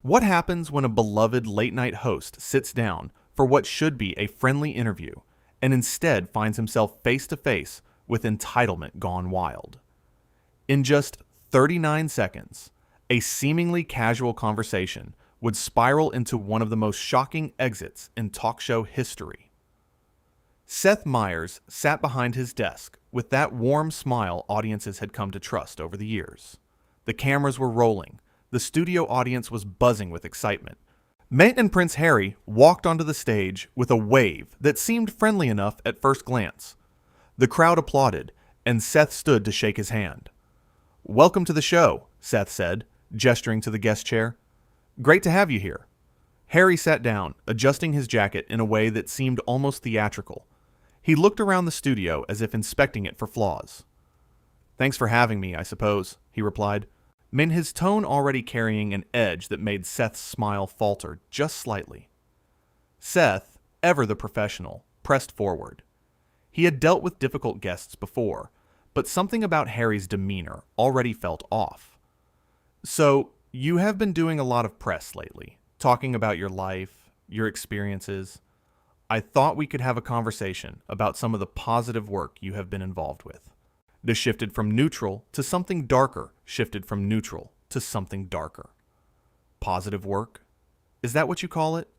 What happens when a beloved late-night host sits down for what should be a friendly interview and instead finds himself face-to-face with entitlement gone wild? In just 39 seconds, a seemingly casual conversation would spiral into one of the most shocking exits in talk show history. Seth Meyers sat behind his desk with that warm smile audiences had come to trust over the years. The cameras were rolling. The studio audience was buzzing with excitement. Meghan and Prince Harry walked onto the stage with a wave that seemed friendly enough at first glance. The crowd applauded, and Seth stood to shake his hand. "Welcome to the show," Seth said, gesturing to the guest chair. "Great to have you here." Harry sat down, adjusting his jacket in a way that seemed almost theatrical. He looked around the studio as if inspecting it for flaws. "Thanks for having me, I suppose," he replied, his tone already carrying an edge that made Seth's smile falter just slightly. Seth, ever the professional, pressed forward. He had dealt with difficult guests before, but something about Harry's demeanor already felt off. "So, you have been doing a lot of press lately, talking about your life, your experiences. I thought we could have a conversation about some of the positive work you have been involved with." The shifted from neutral to something darker, shifted from neutral to something darker. Positive work? Is that what you call it?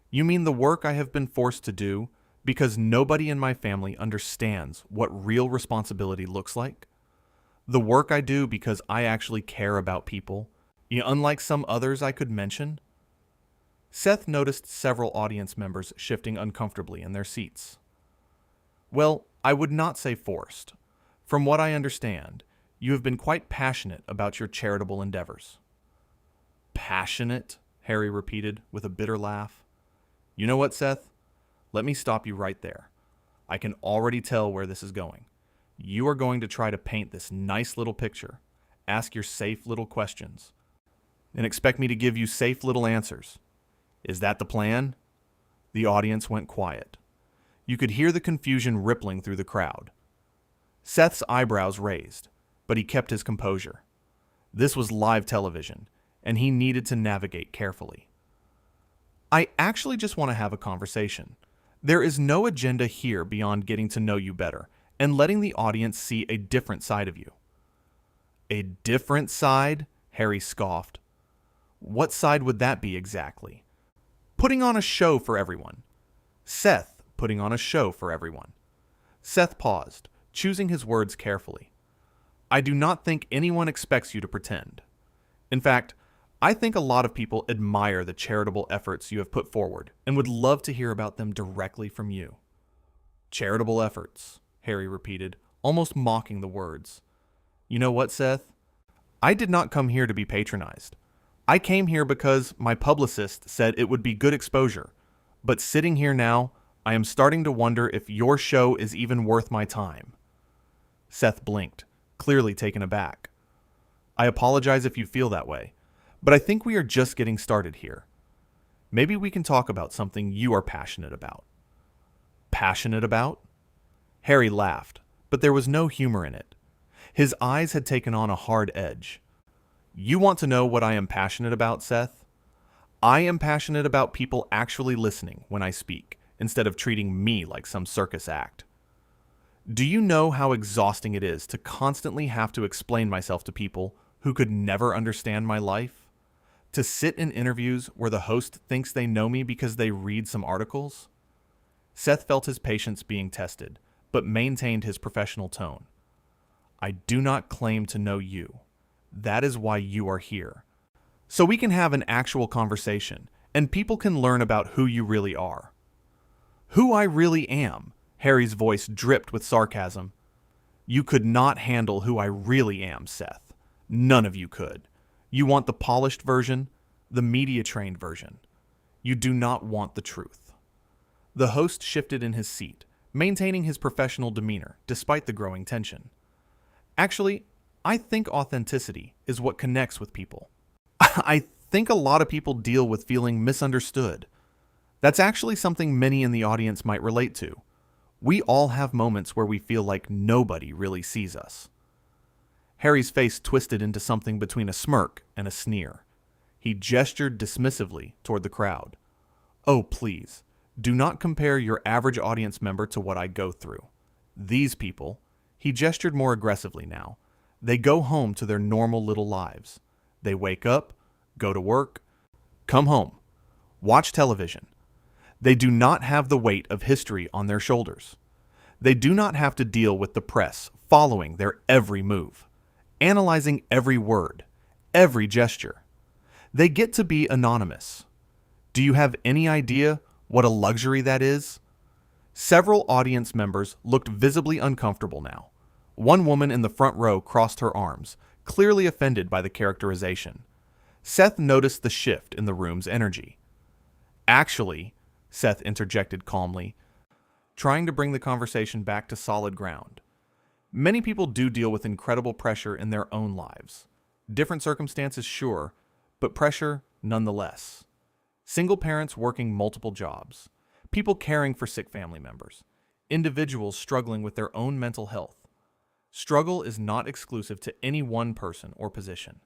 You mean the work I have been forced to do because nobody in my family understands what real responsibility looks like? The work I do because I actually care about people, unlike some others I could mention? Seth noticed several audience members shifting uncomfortably in their seats. "Well, I would not say forced. From what I understand, you have been quite passionate about your charitable endeavors." "Passionate?" Harry repeated with a bitter laugh. "You know what, Seth? Let me stop you right there. I can already tell where this is going. You are going to try to paint this nice little picture, ask your safe little questions, and expect me to give you safe little answers. Is that the plan?" The audience went quiet. You could hear the confusion rippling through the crowd. Seth's eyebrows raised, but he kept his composure. This was live television, and he needed to navigate carefully. "I actually just want to have a conversation. There is no agenda here beyond getting to know you better and letting the audience see a different side of you." "A different side?" Harry scoffed. "What side would that be exactly?" "Putting on a show for everyone." Seth putting on a show for everyone. Seth paused, choosing his words carefully. "I do not think anyone expects you to pretend. In fact, I think a lot of people admire the charitable efforts you have put forward and would love to hear about them directly from you." "Charitable efforts," Harry repeated, almost mocking the words. "You know what, Seth? I did not come here to be patronized. I came here because my publicist said it would be good exposure, but sitting here now, I am starting to wonder if your show is even worth my time." Seth blinked, clearly taken aback. "I apologize if you feel that way, but I think we are just getting started here. Maybe we can talk about something you are passionate about." "Passionate about?" Harry laughed, but there was no humor in it. His eyes had taken on a hard edge. "You want to know what I am passionate about, Seth? I am passionate about people actually listening when I speak, instead of treating me like some circus act. Do you know how exhausting it is to constantly have to explain myself to people who could never understand my life? To sit in interviews where the host thinks they know me because they read some articles?" Seth felt his patience being tested, but maintained his professional tone. "I do not claim to know you. That is why you are here. So we can have an actual conversation, and people can learn about who you really are." "Who I really am?" Harry's voice dripped with sarcasm. "You could not handle who I really am, Seth. None of you could. You want the polished version, the media-trained version. You do not want the truth." The host shifted in his seat, maintaining his professional demeanor despite the growing tension. "Actually, I think authenticity is what connects with people. I think a lot of people deal with feeling misunderstood. That's actually something many in the audience might relate to. We all have moments where we feel like nobody really sees us." Harry's face twisted into something between a smirk and a sneer. He gestured dismissively toward the crowd. "Oh, please, do not compare your average audience member to what I go through. These people," he gestured more aggressively now, "they go home to their normal little lives. They wake up, go to work, come home, watch television. They do not have the weight of history on their shoulders. They do not have to deal with the press following their every move, analyzing every word, every gesture. They get to be anonymous. Do you have any idea what a luxury that is?" Several audience members looked visibly uncomfortable now. One woman in the front row crossed her arms, clearly offended by the characterization. Seth noticed the shift in the room's energy. "Actually," Seth interjected calmly, trying to bring the conversation back to solid ground, "many people do deal with incredible pressure in their own lives. Different circumstances, sure, but pressure nonetheless. Single parents working multiple jobs, people caring for sick family members, individuals struggling with their own mental health. Struggle is not exclusive to any one person or position."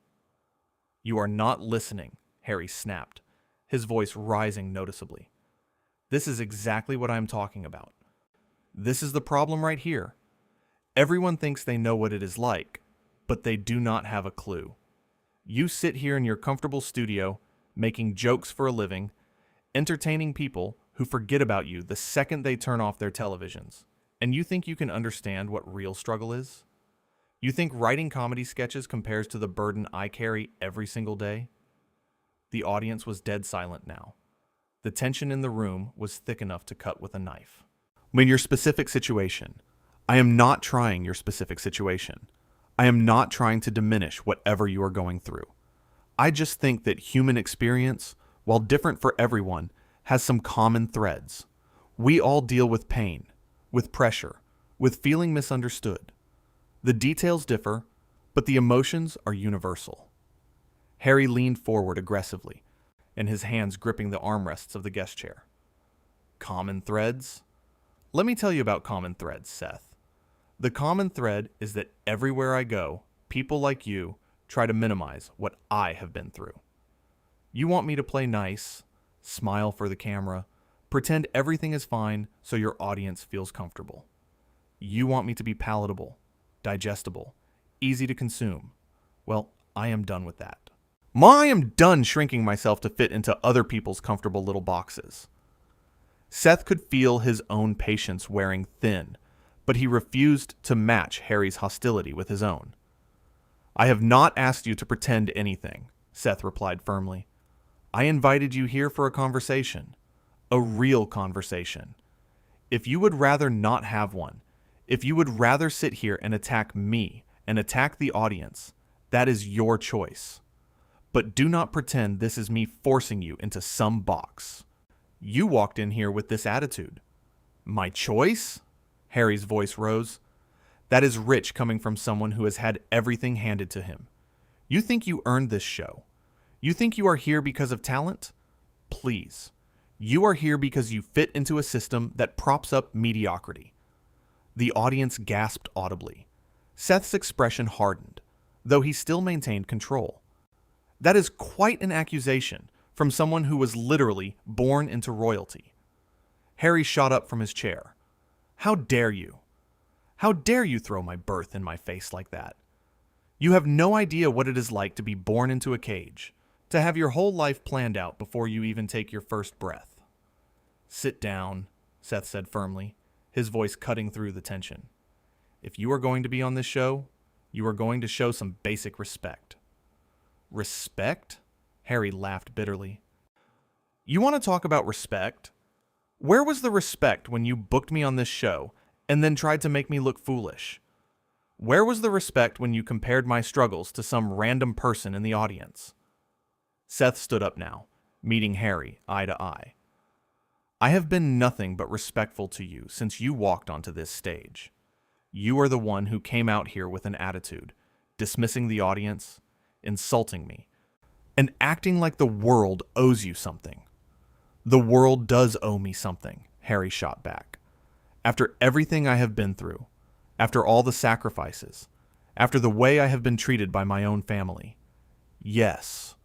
"You are not listening," Harry snapped, his voice rising noticeably. "This is exactly what I'm talking about. This is the problem right here. Everyone thinks they know what it is like, but they do not have a clue. You sit here in your comfortable studio, making jokes for a living, entertaining people who forget about you the second they turn off their televisions, and you think you can understand what real struggle is? You think writing comedy sketches compares to the burden I carry every single day?" The audience was dead silent now. The tension in the room was thick enough to cut with a knife. "In your specific situation, I am not trying your specific situation. I am not trying to diminish whatever you are going through. I just think that human experience, while different for everyone, has some common threads. We all deal with pain, with pressure, with feeling misunderstood. The details differ, but the emotions are universal." Harry leaned forward aggressively, and his hands gripping the armrests of the guest chair. "Common threads? Let me tell you about common threads, Seth. The common thread is that everywhere I go, people like you try to minimize what I have been through. You want me to play nice, smile for the camera, pretend everything is fine so your audience feels comfortable. You want me to be palatable, digestible, easy to consume. Well, I am done with that. I am done shrinking myself to fit into other people's comfortable little boxes." Seth could feel his own patience wearing thin, but he refused to match Harry's hostility with his own. "I have not asked you to pretend anything," Seth replied firmly. "I invited you here for a conversation, a real conversation. If you would rather not have one, if you would rather sit here and attack me and attack the audience, that is your choice. But do not pretend this is me forcing you into some box. You walked in here with this attitude." "My choice?" Harry's voice rose. "That is rich coming from someone who has had everything handed to him. You think you earned this show? You think you are here because of talent? Please. You are here because you fit into a system that props up mediocrity." The audience gasped audibly. Seth's expression hardened, though he still maintained control. That is quite an accusation from someone who was literally born into royalty. Harry shot up from his chair. "How dare you? How dare you throw my birth in my face like that? You have no idea what it is like to be born into a cage, to have your whole life planned out before you even take your first breath." "Sit down," Seth said firmly, his voice cutting through the tension. "If you are going to be on this show, you are going to show some basic respect." "Respect?" Harry laughed bitterly. "You want to talk about respect? Where was the respect when you booked me on this show and then tried to make me look foolish? Where was the respect when you compared my struggles to some random person in the audience?" Seth stood up now, meeting Harry eye to eye. "I have been nothing but respectful to you since you walked onto this stage. You are the one who came out here with an attitude, dismissing the audience, insulting me, and acting like the world owes you something." "The world does owe me something," Harry shot back. "After everything I have been through, after all the sacrifices, after the way I have been treated by my own family. Yes,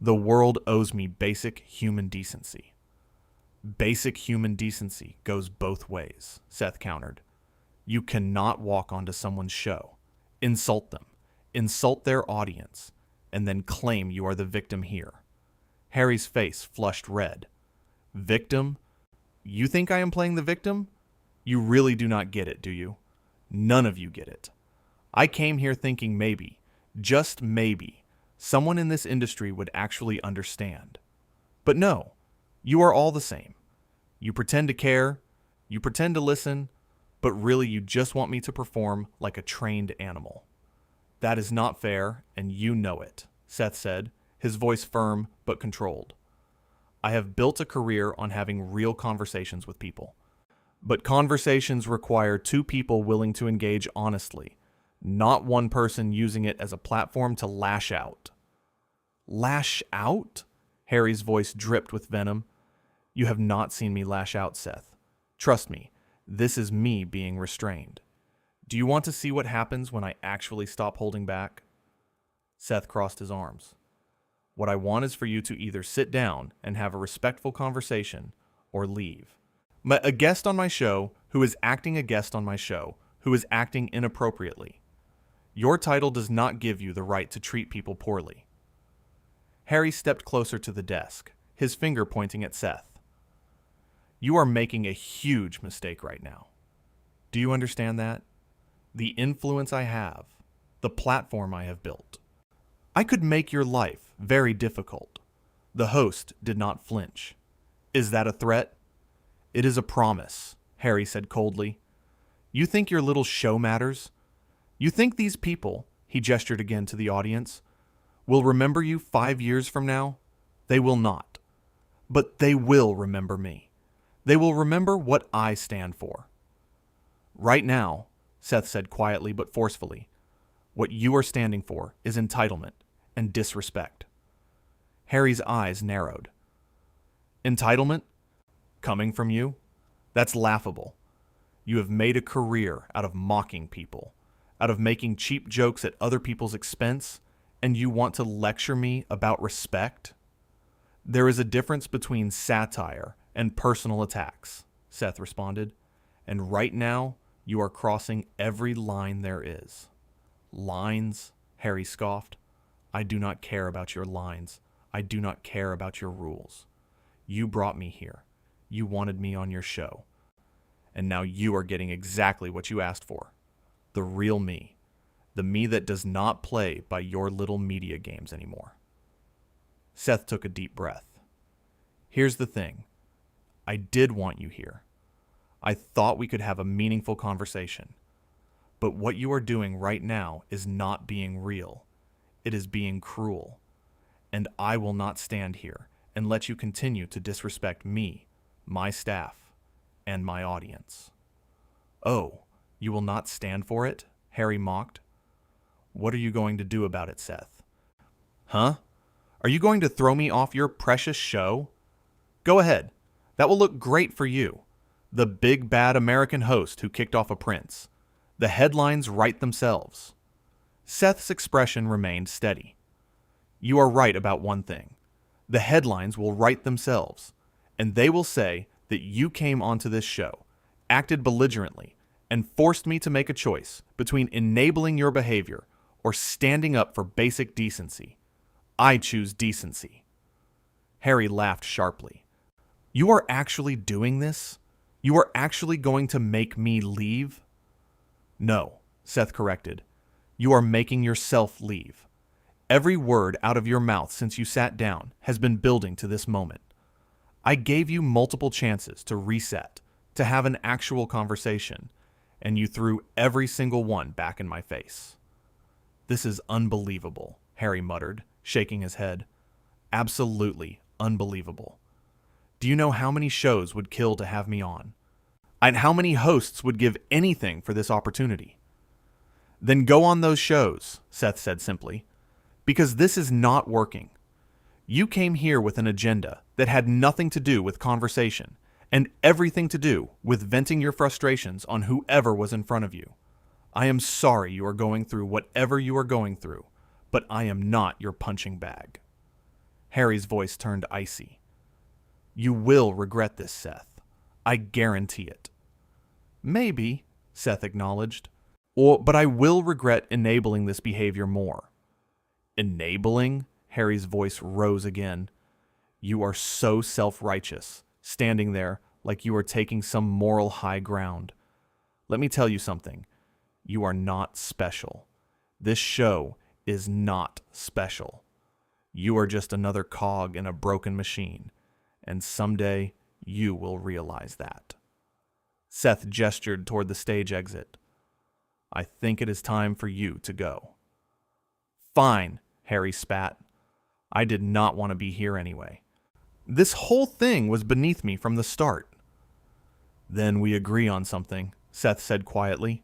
The world owes me basic human decency. Basic human decency goes both ways, Seth countered. You cannot walk onto someone's show, insult them, insult their audience, and then claim you are the victim here. Harry's face flushed red. Victim? You think I am playing the victim? You really do not get it, do you? None of you get it. I came here thinking maybe, just maybe, someone in this industry would actually understand. But no, you are all the same. You pretend to care, you pretend to listen, but really you just want me to perform like a trained animal. That is not fair, and you know it, Seth said, his voice firm but controlled. I have built a career on having real conversations with people. But conversations require two people willing to engage honestly, not one person using it as a platform to lash out. Lash out? Harry's voice dripped with venom. You have not seen me lash out, Seth. Trust me, this is me being restrained. Do you want to see what happens when I actually stop holding back? Seth crossed his arms. What I want is for you to either sit down and have a respectful conversation or leave. A guest on my show who is acting a guest on my show who is acting inappropriately. Your title does not give you the right to treat people poorly. Harry stepped closer to the desk, his finger pointing at Seth. You are making a huge mistake right now. Do you understand that? The influence I have, the platform I have built. I could make your life very difficult. The host did not flinch. Is that a threat? It is a promise, Harry said coldly. You think your little show matters? You think these people, he gestured again to the audience, will remember you 5 years from now? They will not. But they will remember me. They will remember what I stand for. Right now, Seth said quietly but forcefully, what you are standing for is entitlement and disrespect. Harry's eyes narrowed. Entitlement? Coming from you? That's laughable. You have made a career out of mocking people, out of making cheap jokes at other people's expense, and you want to lecture me about respect? There is a difference between satire and personal attacks, Seth responded, and right now you are crossing every line there is. Lines? Harry scoffed. I do not care about your lines. I do not care about your rules. You brought me here. You wanted me on your show. And now you are getting exactly what you asked for. The real me. The me that does not play by your little media games anymore. Seth took a deep breath. Here's the thing. I did want you here. I thought we could have a meaningful conversation. But what you are doing right now is not being real. It is being cruel. And I will not stand here and let you continue to disrespect me, my staff, and my audience. Oh, you will not stand for it? Harry mocked. What are you going to do about it, Seth? Huh? Are you going to throw me off your precious show? Go ahead. That will look great for you. The big bad American host who kicked off a prince. The headlines write themselves. Seth's expression remained steady. You are right about one thing. The headlines will write themselves, and they will say that you came onto this show, acted belligerently, and forced me to make a choice between enabling your behavior or standing up for basic decency. I choose decency. Harry laughed sharply. You are actually doing this? You are actually going to make me leave? No, Seth corrected. You are making yourself leave. Every word out of your mouth since you sat down has been building to this moment. I gave you multiple chances to reset, to have an actual conversation, and you threw every single one back in my face. This is unbelievable, Harry muttered, shaking his head. Absolutely unbelievable. Do you know how many shows would kill to have me on? And how many hosts would give anything for this opportunity? Then go on those shows, Seth said simply, because this is not working. You came here with an agenda that had nothing to do with conversation and everything to do with venting your frustrations on whoever was in front of you. I am sorry you are going through whatever you are going through, but I am not your punching bag. Harry's voice turned icy. You will regret this, Seth. I guarantee it. Maybe, Seth acknowledged. But I will regret enabling this behavior more. Enabling? Harry's voice rose again. You are so self-righteous, standing there like you are taking some moral high ground. Let me tell you something. You are not special. This show is not special. You are just another cog in a broken machine, and someday you will realize that. Seth gestured toward the stage exit. I think it is time for you to go. Fine, Harry spat. I did not want to be here anyway. This whole thing was beneath me from the start. Then we agree on something, Seth said quietly.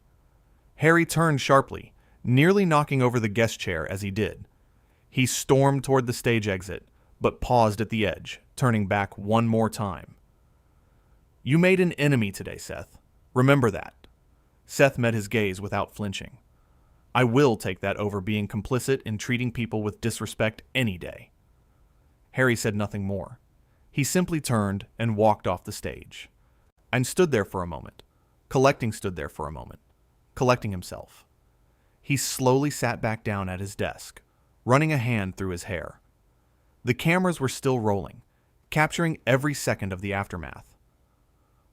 Harry turned sharply, nearly knocking over the guest chair as he did. He stormed toward the stage exit, but paused at the edge, turning back one more time. You made an enemy today, Seth. Remember that. Seth met his gaze without flinching. I will take that over being complicit in treating people with disrespect any day. Harry said nothing more. He simply turned and walked off the stage. And stood there for a moment. Collecting himself. He slowly sat back down at his desk, running a hand through his hair. The cameras were still rolling, capturing every second of the aftermath.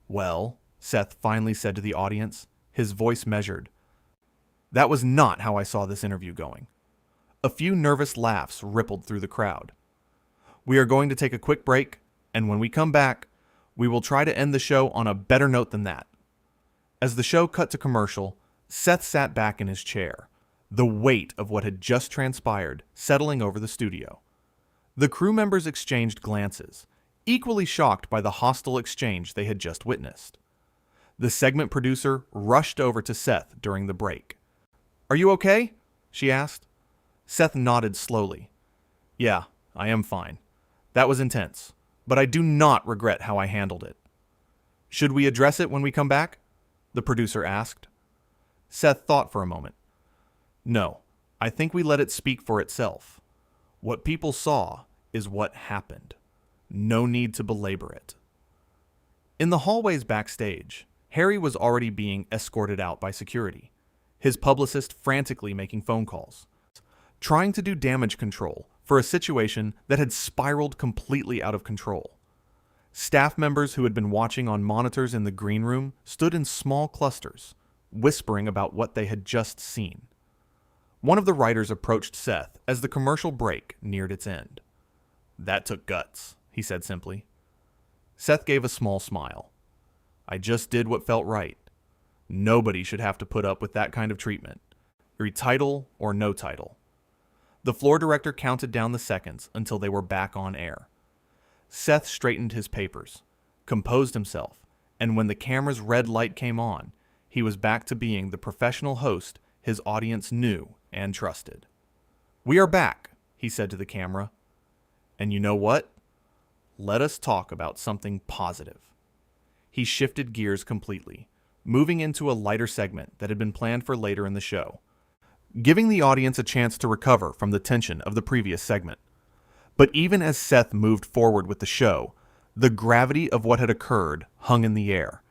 Well, Seth finally said to the audience, his voice measured. That was not how I saw this interview going. A few nervous laughs rippled through the crowd. We are going to take a quick break, and when we come back, we will try to end the show on a better note than that. As the show cut to commercial, Seth sat back in his chair, the weight of what had just transpired settling over the studio. The crew members exchanged glances, equally shocked by the hostile exchange they had just witnessed. The segment producer rushed over to Seth during the break. Are you okay? She asked. Seth nodded slowly. Yeah, I am fine. That was intense, but I do not regret how I handled it. Should we address it when we come back? The producer asked. Seth thought for a moment. No, I think we let it speak for itself. What people saw is what happened. No need to belabor it. In the hallways backstage, Harry was already being escorted out by security, his publicist frantically making phone calls, trying to do damage control for a situation that had spiraled completely out of control. Staff members who had been watching on monitors in the green room stood in small clusters, whispering about what they had just seen. One of the writers approached Seth as the commercial break neared its end. That took guts, he said simply. Seth gave a small smile. I just did what felt right. Nobody should have to put up with that kind of treatment, title or no title. The floor director counted down the seconds until they were back on air. Seth straightened his papers, composed himself, and when the camera's red light came on, he was back to being the professional host his audience knew and trusted. We are back, he said to the camera. And you know what? Let us talk about something positive. He shifted gears completely, moving into a lighter segment that had been planned for later in the show, giving the audience a chance to recover from the tension of the previous segment. But even as Seth moved forward with the show, the gravity of what had occurred hung in the air.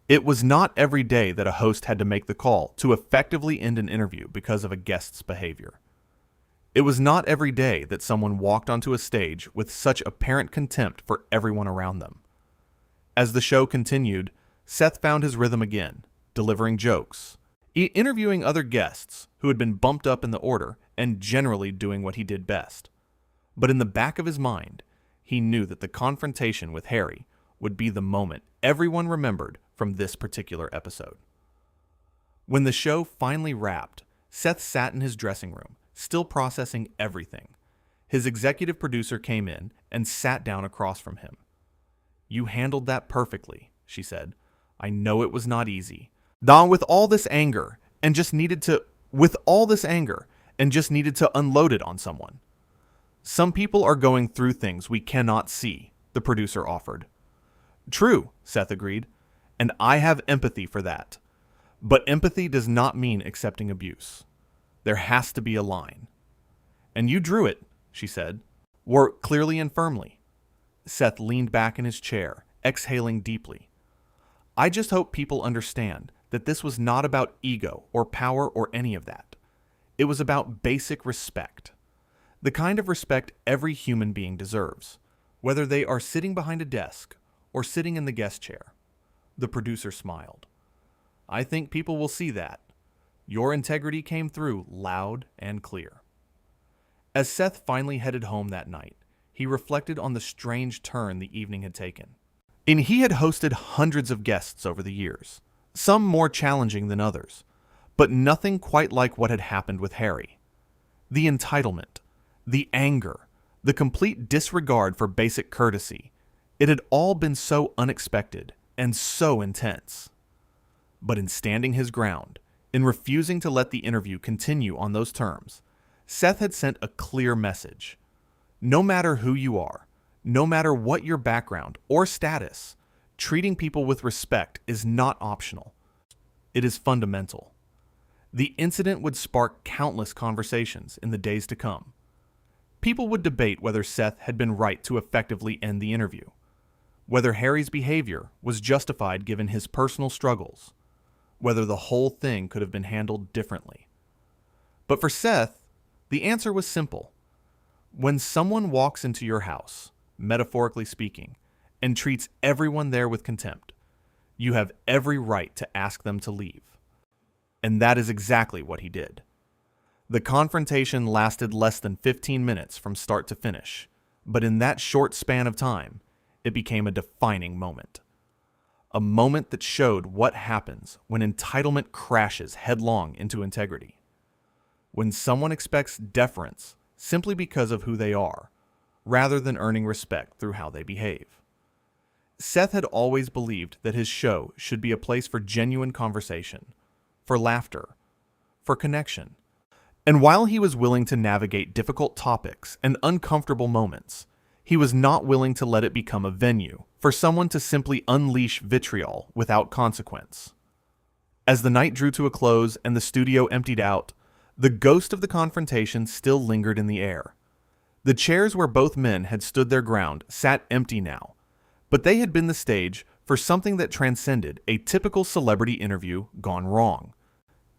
It was not every day that a host had to make the call to effectively end an interview because of a guest's behavior. It was not every day that someone walked onto a stage with such apparent contempt for everyone around them. As the show continued, Seth found his rhythm again, delivering jokes, interviewing other guests who had been bumped up in the order and generally doing what he did best. But in the back of his mind, he knew that the confrontation with Harry would be the moment everyone remembered from this particular episode. When the show finally wrapped, Seth sat in his dressing room, still processing everything. His executive producer came in and sat down across from him. You handled that perfectly, she said. I know it was not easy. With all this anger and just needed to unload it on someone. Some people are going through things we cannot see, the producer offered. True, Seth agreed, and I have empathy for that. But empathy does not mean accepting abuse. There has to be a line. And you drew it, she said. Work clearly and firmly. Seth leaned back in his chair, exhaling deeply. I just hope people understand that this was not about ego or power or any of that. It was about basic respect. The kind of respect every human being deserves, whether they are sitting behind a desk or sitting in the guest chair. The producer smiled. I think people will see that. Your integrity came through loud and clear. As Seth finally headed home that night, he reflected on the strange turn the evening had taken. And he had hosted hundreds of guests over the years, some more challenging than others, but nothing quite like what had happened with Harry. The entitlement, the anger, the complete disregard for basic courtesy, it had all been so unexpected and so intense. But in standing his ground, in refusing to let the interview continue on those terms, Seth had sent a clear message. No matter who you are, no matter what your background or status, treating people with respect is not optional. It is fundamental. The incident would spark countless conversations in the days to come. People would debate whether Seth had been right to effectively end the interview, whether Harry's behavior was justified given his personal struggles, whether the whole thing could have been handled differently. But for Seth, the answer was simple. When someone walks into your house, metaphorically speaking, and treats everyone there with contempt, you have every right to ask them to leave. And that is exactly what he did. The confrontation lasted less than 15 minutes from start to finish, but in that short span of time, it became a defining moment. A moment that showed what happens when entitlement crashes headlong into integrity. When someone expects deference simply because of who they are, rather than earning respect through how they behave. Seth had always believed that his show should be a place for genuine conversation, for laughter, for connection. And while he was willing to navigate difficult topics and uncomfortable moments, he was not willing to let it become a venue for someone to simply unleash vitriol without consequence. As the night drew to a close and the studio emptied out, the ghost of the confrontation still lingered in the air. The chairs where both men had stood their ground sat empty now, but they had been the stage for something that transcended a typical celebrity interview gone wrong.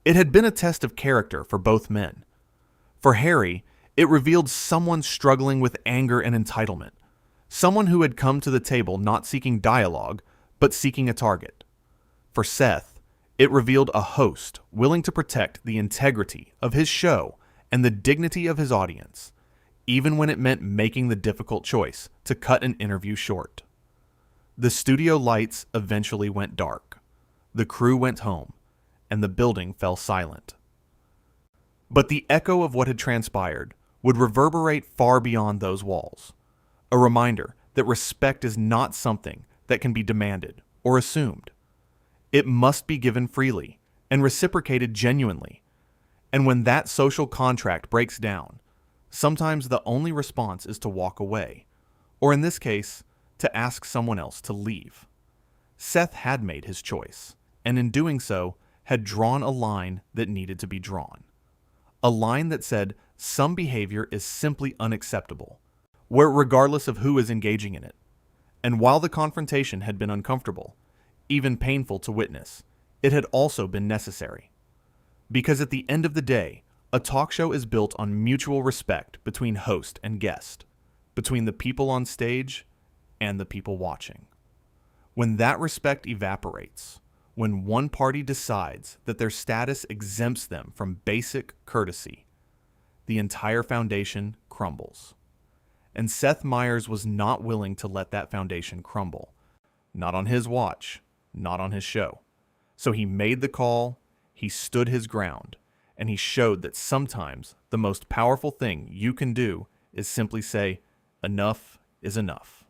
It had been a test of character for both men. For Harry, it revealed someone struggling with anger and entitlement, someone who had come to the table not seeking dialogue, but seeking a target. For Seth, it revealed a host willing to protect the integrity of his show and the dignity of his audience, even when it meant making the difficult choice to cut an interview short. The studio lights eventually went dark. The crew went home, and the building fell silent. But the echo of what had transpired would reverberate far beyond those walls. A reminder that respect is not something that can be demanded or assumed. It must be given freely and reciprocated genuinely. And when that social contract breaks down, sometimes the only response is to walk away, or in this case, to ask someone else to leave. Seth had made his choice, and in doing so, had drawn a line that needed to be drawn. A line that said some behavior is simply unacceptable, where regardless of who is engaging in it. And while the confrontation had been uncomfortable, even painful to witness, it had also been necessary. Because at the end of the day, a talk show is built on mutual respect between host and guest, between the people on stage and the people watching. When that respect evaporates, when one party decides that their status exempts them from basic courtesy, the entire foundation crumbles. And Seth Meyers was not willing to let that foundation crumble. Not on his watch, not on his show. So he made the call, he stood his ground, and he showed that sometimes the most powerful thing you can do is simply say, enough is enough.